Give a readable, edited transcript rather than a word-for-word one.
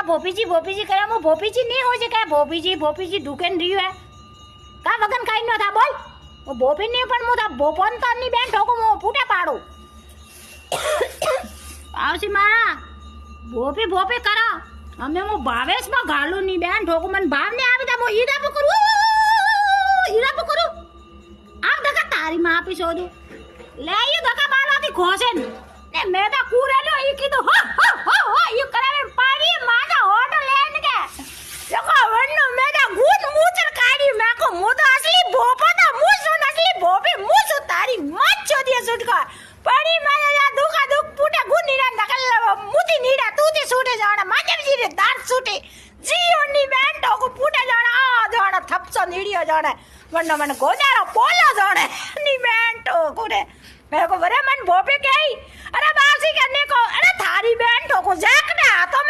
का भोपी जी करे मो भोपी जी नहीं हो जे का भोपी जी ढुकेन रही है का वगन काई न था बोल वो भोपी नहीं पण मो था भोपन तो नहीं बेन ठोको मो फूटे पाड़ो आवसी मारा भोपी करा અમે હું ભાવેશમાં ગાલું ની બેન ઠોકો મને ભાવ ને આવી તા હું હીરા પકડું આમ ધકા તારી માં આપી શોધું લે ઈ ધકા બાલાથી ખોસે ને મે તો કુરેલો ઈ કીધું હો ઈ કરાવે પાડી માના હોટ લેન કે યકો વણનો મે તો ગુન મૂચર કાઢી મે કો મો તો અસલી ભોપો તો મૂસો નસલી ભોપી મૂસો તારી મચ્છો દે સુટકા પડી મારા દુખા દુખ ફૂટે ગુન નીડા નકલ મુતી નીડા તું તે છૂટે જાણા માજમજી રે દાંત છૂટે જીઓ ની બેન તો ફૂટે જાણા આ જાણા થપસો નીડિયો જાણે વણનો મને ગોજારો પોલો જાણે ની બેન તો કોને મેરે को बरे मन भोपे के आई अरे बासी करने को अरे थारी बहन ठोको जैक ने हाथों